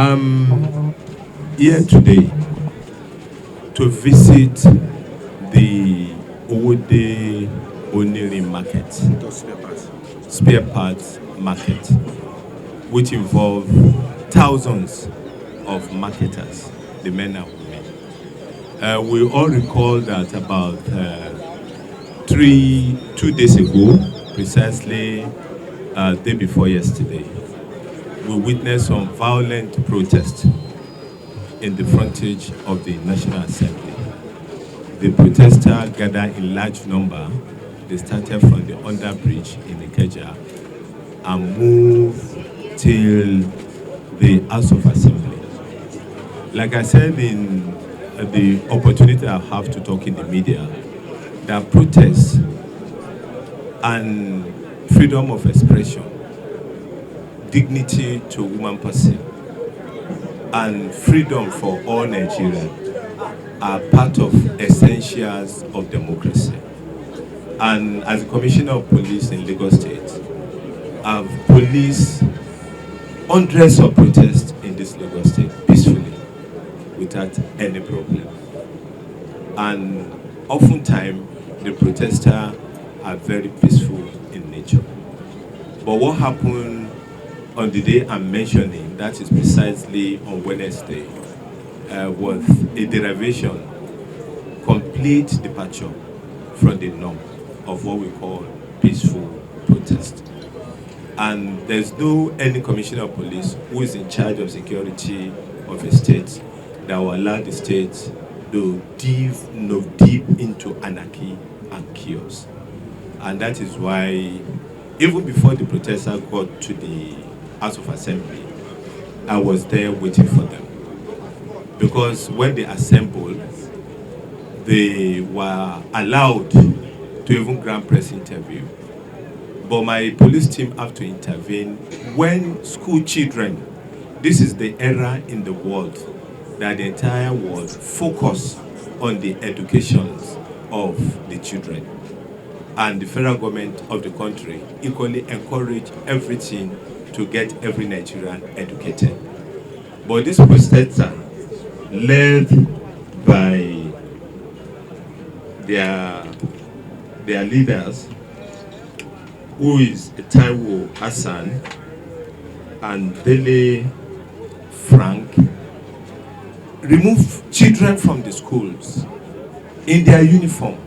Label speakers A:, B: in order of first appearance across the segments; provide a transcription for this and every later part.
A: I'm here today to visit the Owode-Onirin market, spare parts market, which involve thousands of marketers, the men and women. We all recall that about 2 days ago, precisely day before yesterday, we witnessed some violent protests in the frontage of the National Assembly. The protesters gathered in large number. They started from the underbridge in Ikeja and moved till the House of Assembly. Like I said in the opportunity I have to talk in the media, that protests and freedom of expression, dignity to woman person, and freedom for all Nigerians are part of essentials of democracy. And as a commissioner of police in Lagos State, I've policed hundreds of protests in this Lagos State peacefully, without any problem. And oftentimes, the protesters are very peaceful in nature. But what happened on the day I'm mentioning, that is precisely on Wednesday, was a derivation, complete departure from the norm of what we call peaceful protest. And there's no any commissioner of police who is in charge of security of a state that will allow the state to dive deep into anarchy and chaos. And that is why, even before the protesters got to the House of Assembly, I was there waiting for them. Because when they assembled, they were allowed to even grant press interview. But my police team have to intervene when school children, this is the era in the world that the entire world focus on the education of the children. And the federal government of the country equally encourage everything to get every Nigerian educated. But this protester, led by their leaders, who is Taiwo Hassan and Dele Frank, remove children from the schools in their uniform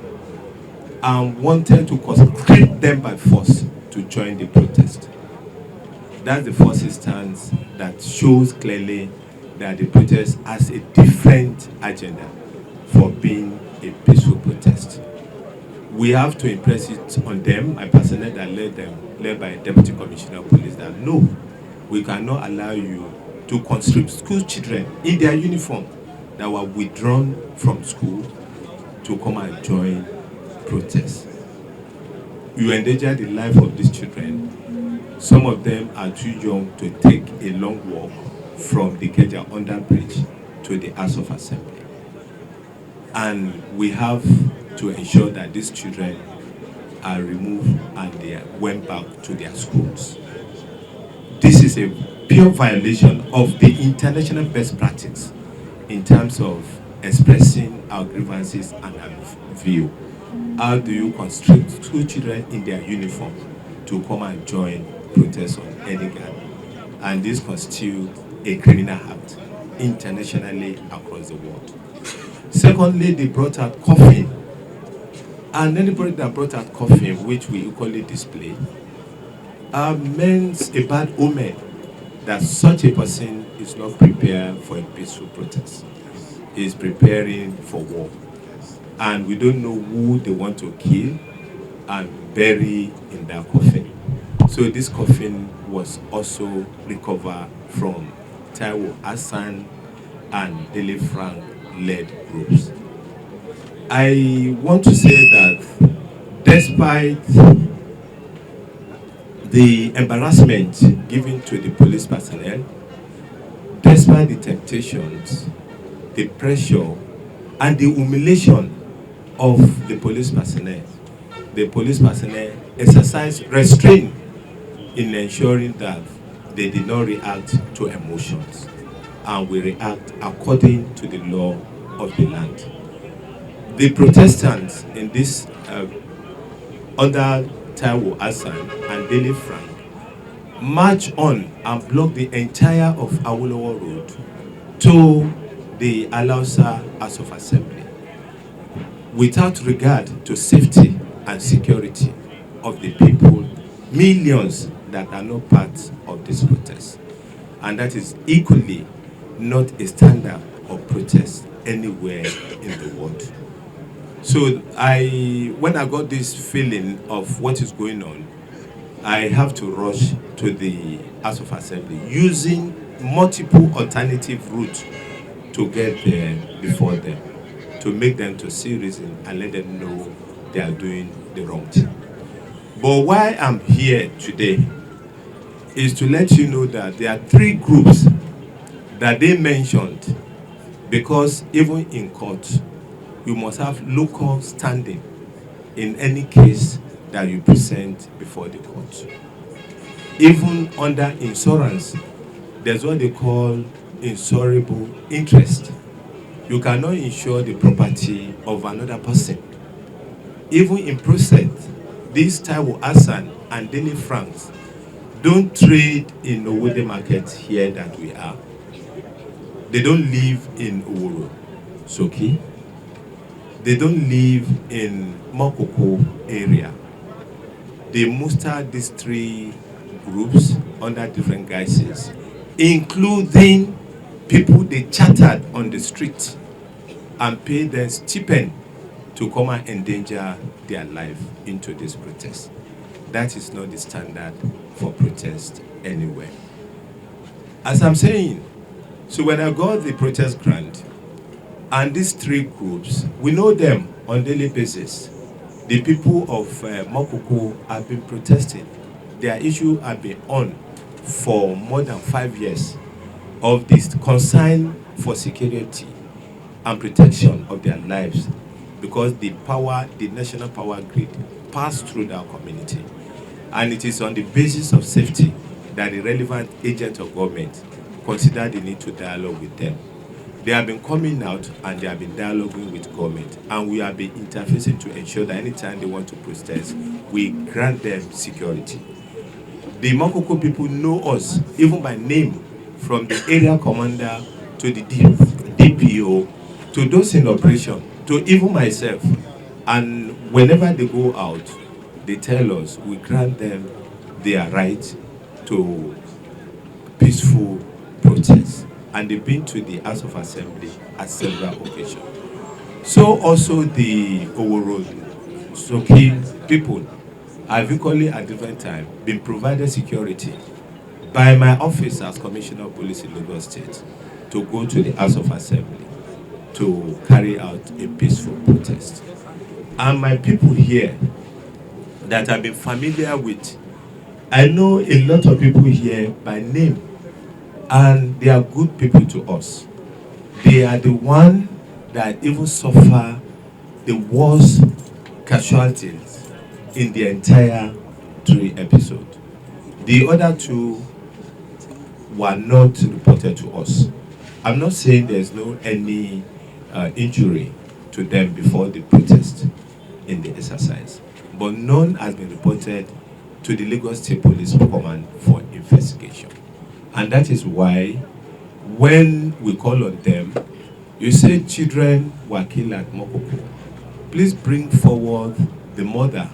A: and wanted to conscript them by force to join the protest. That's the first instance that shows clearly that the protest has a different agenda for being a peaceful protest. We have to impress it on them, my personnel that led them, led by Deputy Commissioner of Police, that no, we cannot allow you to conscript school children in their uniform that were withdrawn from school to come and join protests. You endanger the life of these children. Some of them are too young to take a long walk from the Ikeja underbridge to the House of Assembly. And we have to ensure that these children are removed and they went back to their schools. This is a pure violation of the international best practice in terms of expressing our grievances and our view. How do you constrict school children in their uniform to come and join protests on any gathering? And this constitutes a criminal act internationally across the world. Secondly, they brought out coffin. And anybody that brought out coffin, which we equally display, means a bad omen that such a person is not prepared for a peaceful protest. He is preparing for war. And we don't know who they want to kill and bury in that coffin. So this coffin was also recovered from Taiwo Hassan and Dele Frank led groups. I want to say that despite the embarrassment given to the police personnel, despite the temptations, the pressure, and the humiliation of the police personnel exercised restraint in ensuring that they did not react to emotions. and we react according to the law of the land. The Protestants in this under Taiwo Hassan and Dele Frank march on and block the entire of Awolowo Road to the Alausa House of Assembly without regard to safety and security of the people, millions that are not part of this protest. And that is equally not a standard of protest anywhere in the world. So when I got this feeling of what is going on, I have to rush to the House of Assembly using multiple alternative routes to get there before them, to make them to see reason and let them know they are doing the wrong thing. But why I'm here today is to let you know that there are 3 groups that they mentioned, because even in court, you must have local standing in any case that you present before the court. Even under insurance, there's what they call insurable interest. You cannot insure the property of another person. Even in process, this Taiwo Hassan and Dele Franks don't trade in Owode market here that we are. They don't live in Oworo, Soki. They don't live in Mokoko area. They muster these 3 groups under different guises, including people they chartered on the street and paid them stipend to come and endanger their life into this protest. That is not the standard for protest anywhere. As I'm saying, so when I got the protest grant, and these 3 groups, we know them on daily basis. The people of Mokoko have been protesting. Their issue have been on for more than 5 years of this concern for security and protection of their lives, because the national power grid passed through their community. And it is on the basis of safety that the relevant agent of government consider the need to dialogue with them. They have been coming out and they have been dialoguing with government, and we have been interfacing to ensure that anytime they want to protest, we grant them security. The Mokoko people know us, even by name, from the area commander to the DPO, to those in operation, to even myself. And whenever they go out, they tell us we grant them their right to peaceful protest. And they've been to the House of Assembly at several occasions. So also the Oworo Soki people have equally at different times been provided security by my office as Commissioner of Police in Lagos State to go to the House of Assembly to carry out a peaceful protest. And my people here that I've been familiar with, I know a lot of people here by name, and they are good people to us. They are the one that even suffer the worst casualties in the entire 3 episodes. The other 2 were not reported to us. I'm not saying there's no any injury to them before the protest in the exercise, but none has been reported to the Lagos State Police Command for investigation. And that is why when we call on them, you say children were killed at Mokoko. Please bring forward the mother,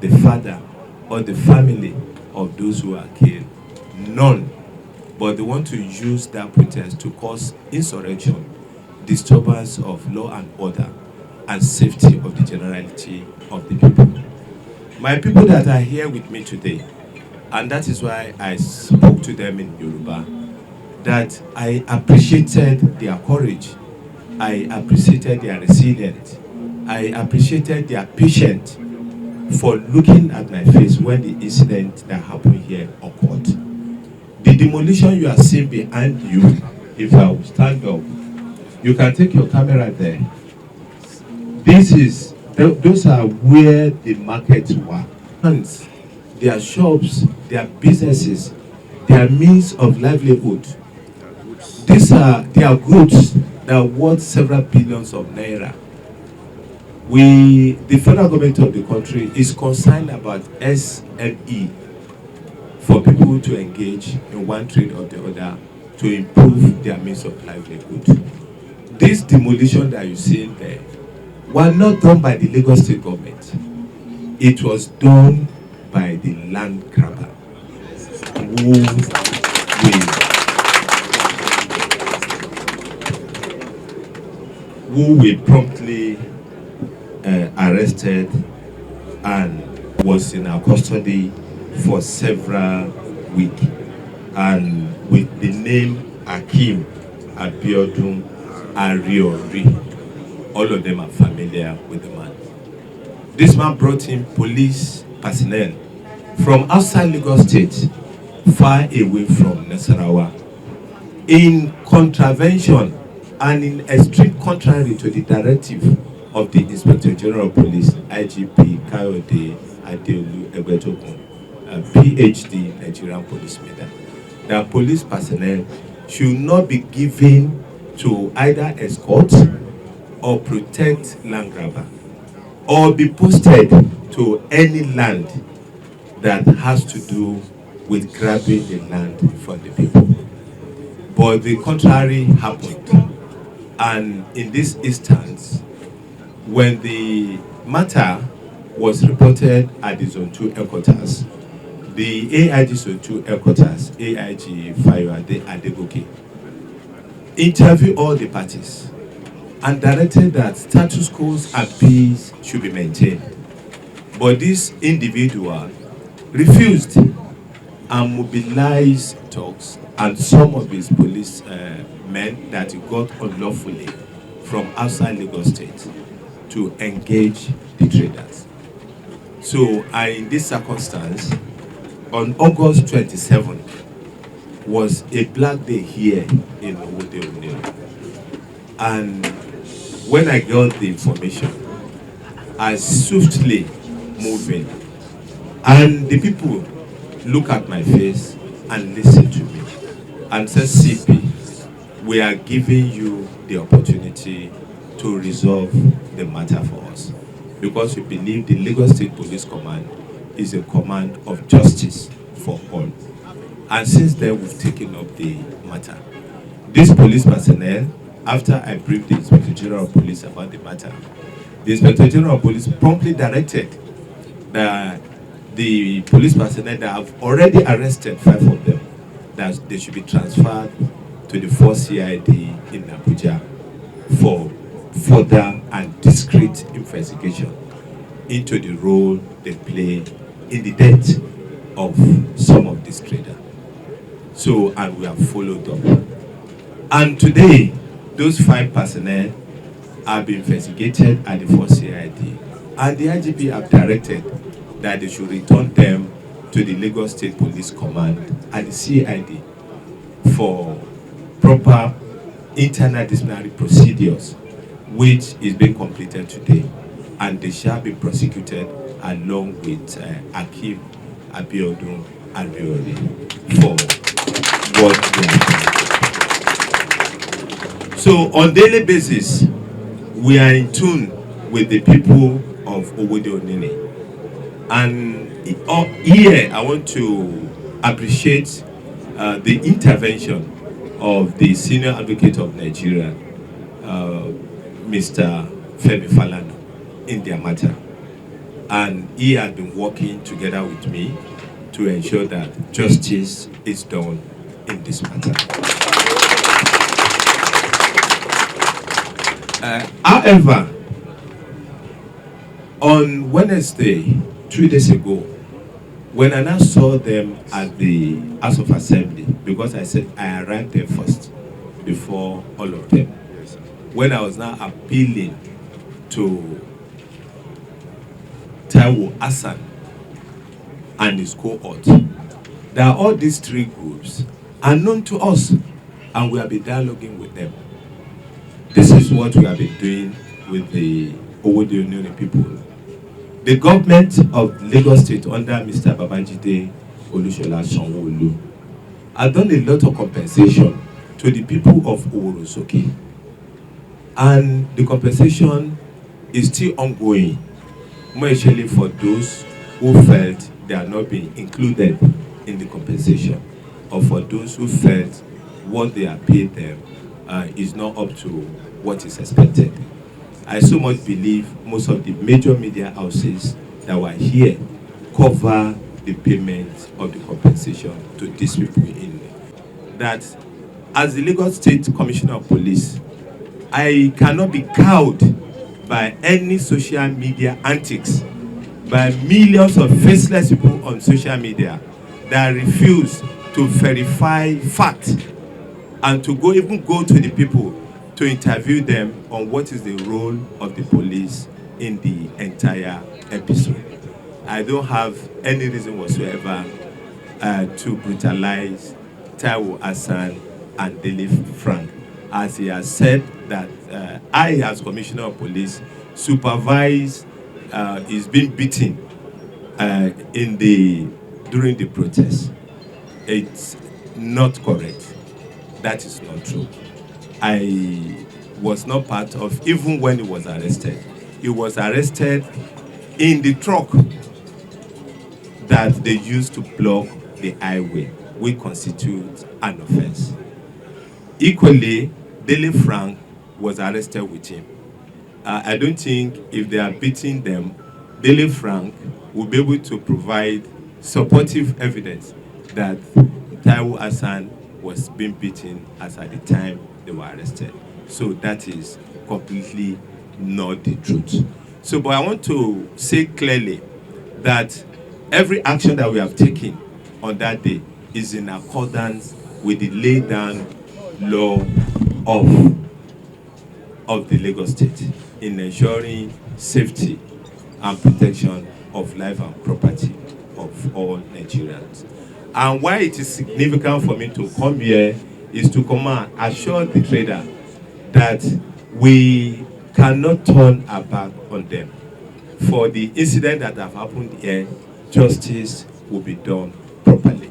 A: the father, or the family of those who are killed. None. But they want to use that protest to cause insurrection, disturbance of law and order, and safety of the generality of the people. My people that are here with me today, and that is why I spoke to them in Yoruba, that I appreciated their courage, I appreciated their resilience, I appreciated their patience for looking at my face when the incident that happened here occurred. The demolition you are seeing behind you, if I will stand up, you can take your camera there. Those are where the markets were. Their shops, their businesses, their means of livelihood They are goods that are worth several billions of naira. The federal government of the country is concerned about SME for people to engage in one trade or the other to improve their means of livelihood. This demolition that you see there were not done by the Lagos state government. It was done by the land grabber who we promptly arrested and was in our custody for several weeks, and with the name Akim Abiodun Ariori. All of them are familiar with the man. This man brought in police personnel from outside Lagos State, far away from Nasarawa, in contravention and in extreme contrary to the directive of the Inspector General of Police, IGP Kayode Adeolu Egbetokun, a PhD Nigerian police medal. That police personnel should not be given to either escort or protect land grabber, or be posted to any land that has to do with grabbing the land from the people. But the contrary happened. And in this instance, when the matter was reported at the Zone 2 headquarters, the AIG Zone 2 headquarters, AIG Fayode Adegoke, interviewed all the parties and directed that status quo and peace should be maintained. But this individual refused and mobilized talks and some of his police men that he got unlawfully from outside Lagos State to engage the traders. So in this circumstance, on August 27th was a black day here in Owode-Onirin. And when I got the information, I swiftly moved in. And the people look at my face and listen to me and say, CP, we are giving you the opportunity to resolve the matter for us, because we believe the Lagos State Police Command is a command of justice for all. And since then, we've taken up the matter. This police personnel, after I briefed the Inspector General of Police about the matter, the Inspector General of Police promptly directed that the police personnel that have already arrested 5 of them, that they should be transferred to the 4 CID in Abuja for further and discreet investigation into the role they play in the death of some of these traders. So, and we have followed up. And today, those 5 personnel have been investigated at the 4 CID, and the IGP have directed that they should return them to the Lagos State Police Command and the CID for proper internal disciplinary procedures, which is being completed today, and they shall be prosecuted along with Akim Abiodun Ariori for what they have done. So on daily basis, we are in tune with the people of Owode-Onirin. And here I want to appreciate the intervention of the Senior Advocate of Nigeria, Mr. Femi Falana, in their matter. And he has been working together with me to ensure that justice is done in this matter. However, on Wednesday, 2 days ago, when I now saw them at the House of Assembly, because I said I arrived there first before all of them, when I was now appealing to Taiwo Hassan and his cohort, that all these 3 groups are known to us, and we have been dialoguing with them. This is what we have been doing with the Owode-Onirin people. The government of Lagos State under Mr. Babajide Olusola Sanwo-Olu has done a lot of compensation to the people of Owode-Onirin. And the compensation is still ongoing, more especially for those who felt they are not being included in the compensation, or for those who felt what they are paid them is not up to what is expected. I so much believe most of the major media houses that were here cover the payment of the compensation to these people in that. As the Lagos State Commissioner of Police, I cannot be cowed by any social media antics by millions of faceless people on social media that refuse to verify facts and to even go to the people to interview them on what is the role of the police in the entire episode. I don't have any reason whatsoever to brutalize Taiwo Hassan and Dele Frank, as he has said that I, as Commissioner of Police, supervise is being beaten during the protest. It's not correct. That is not true. I was not part of, even when he was arrested. He was arrested in the truck that they used to block the highway, which constitutes an offense. Equally, Dele Frank was arrested with him. I don't think if they are beating them, Dele Frank will be able to provide supportive evidence that Taiwo Hassan was being beaten as at the time they were arrested. So that is completely not the truth. So, but I want to say clearly that every action that we have taken on that day is in accordance with the laid down law of the Lagos State in ensuring safety and protection of life and property of all Nigerians. And why it is significant for me to come here is to come and assure the trader that we cannot turn our back on them. For the incident that have happened here, justice will be done properly.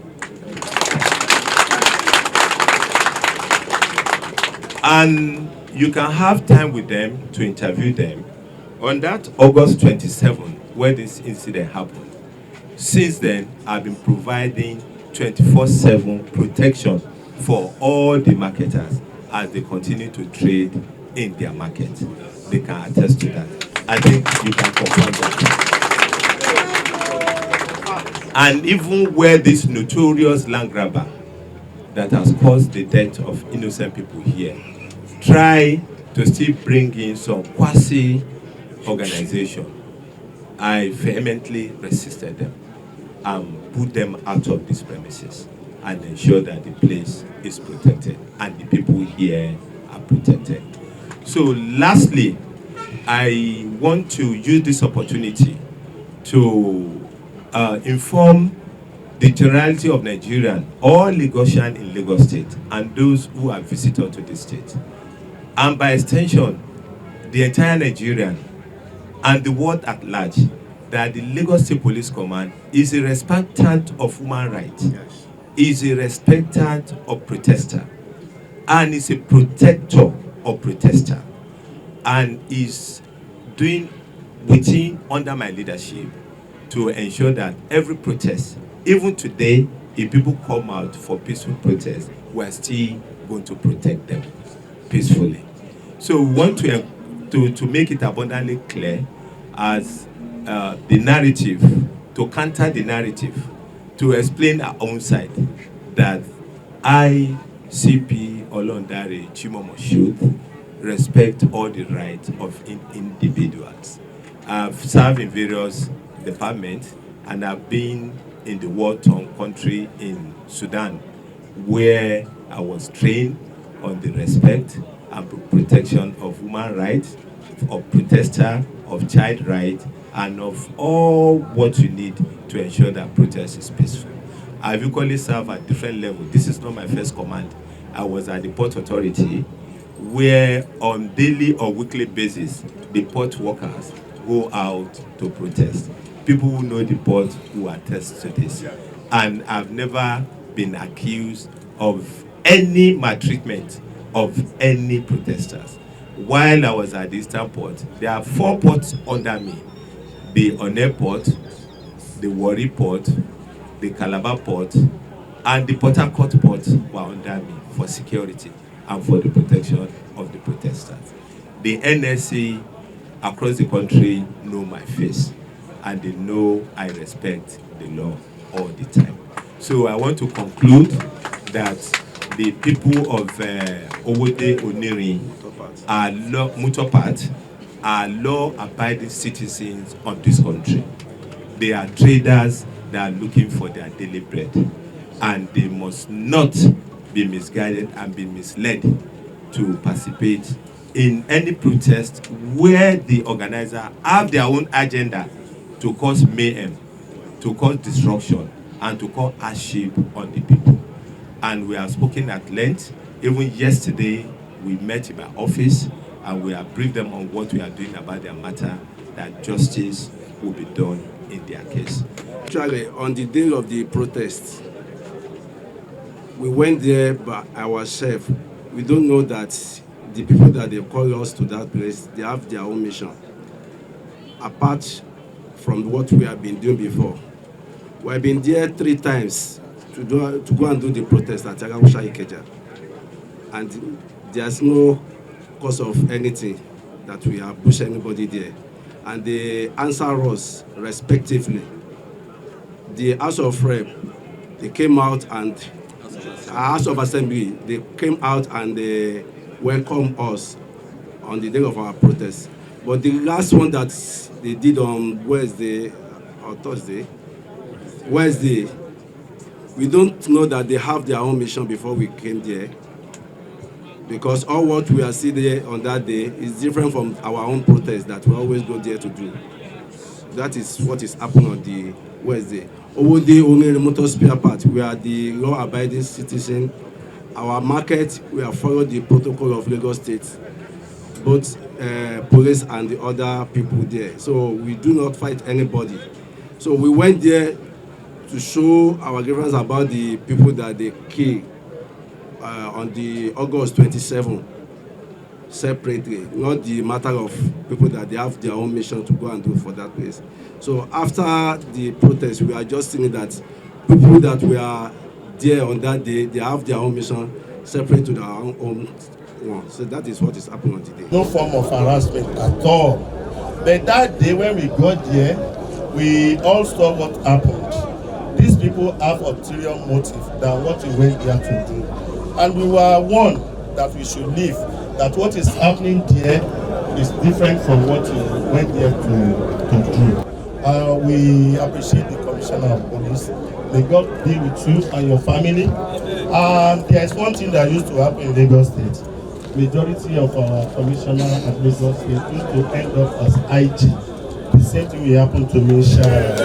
A: And you can have time with them to interview them. On that August 27th, where this incident happened, since then, I've been providing 24/7 protection for all the marketers as they continue to trade in their market. They can attest to that. I think you can confirm that. And even where this notorious land grabber that has caused the death of innocent people here try to still bring in some quasi-organization, I vehemently resisted them and put them out of these premises and ensure that the place is protected and the people here are protected. So lastly, I want to use this opportunity to inform the generality of Nigerian, all Lagosian in Lagos State, and those who are visitors to the state, and by extension, the entire Nigerian and the world at large, that the Lagos State Police Command is a respectant of human rights, yes, is a respectant of protester, and is a protector of protester, and is doing within under my leadership to ensure that every protest, even today, if people come out for peaceful protest, we are still going to protect them peacefully. So we want to make it abundantly clear as the narrative, to counter the narrative, to explain our own side, that I, CP Owode-Onirin Chimomo, should respect all the rights of individuals. I've served in various departments, and I've been in the war-torn country in Sudan, where I was trained on the respect and protection of human rights, of protester, of child rights, and of all what you need to ensure that protest is peaceful. I've equally served at different levels. This is not my first command. I was at the Port Authority, where on daily or weekly basis, the port workers go out to protest. People who know the port who attest to this. And I've never been accused of any maltreatment of any protesters. While I was at the Eastern Port, there are 4 ports under me: the Onne Port, the Warri Port, the Calabar Port, and the Port Harcourt Port were under me for security and for the protection of the protesters. The NSA across the country know my face, and they know I respect the law all the time. So I want to conclude that the people of Owode-Onirin are law-abiding citizens of this country. They are traders that are looking for their daily bread, and they must not be misguided and be misled to participate in any protest where the organizer have their own agenda to cause mayhem, to cause destruction, and to cause hardship on the people. And we have spoken at length. Even yesterday, we met in my office and we have briefed them on what we are doing about their matter, that justice will be done in their case.
B: Actually, on the day of the protest, we went there by ourselves. We don't know that the people that they call us to that place, they have their own mission. Apart from what we have been doing before. We have been there 3 times to go and do the protest at Agawusha Ikeja. And there's no cause of anything that we have pushed anybody there. And they answer us respectively. The House of Rep, they came out, and House of Assembly, they came out and they welcomed us on the day of our protest. But the last one that they did on Wednesday, we don't know that they have their own mission before we came there, because all what we are seeing there on that day is different from our own protest that we always go there to do. That is what is happening on the Wednesday. Owode-Onirin motor spare part, we are the law-abiding citizen. Our market, we have followed the protocol of Lagos State, both police and the other people there. So we do not fight anybody. So we went there to show our grievance about the people that they killed on the August 27 separately, not the matter of people that they have their own mission to go and do for that place. So after the protest, we are just seeing that people that were there on that day, they have their own mission separate to their own one. So that is what is happening on today.
C: No form of harassment at all. But that day when we got there, we all saw what happened. These people have ulterior motive than what we went there to do. And we were warned that we should leave, that what is happening there is different from what we went there to do. We appreciate the Commissioner of Police. May God be with you and your family. There is one thing that used to happen in Lagos State. Majority of our commissioner at Lagos State used to end up as IG. The same thing will happen to me, Shara.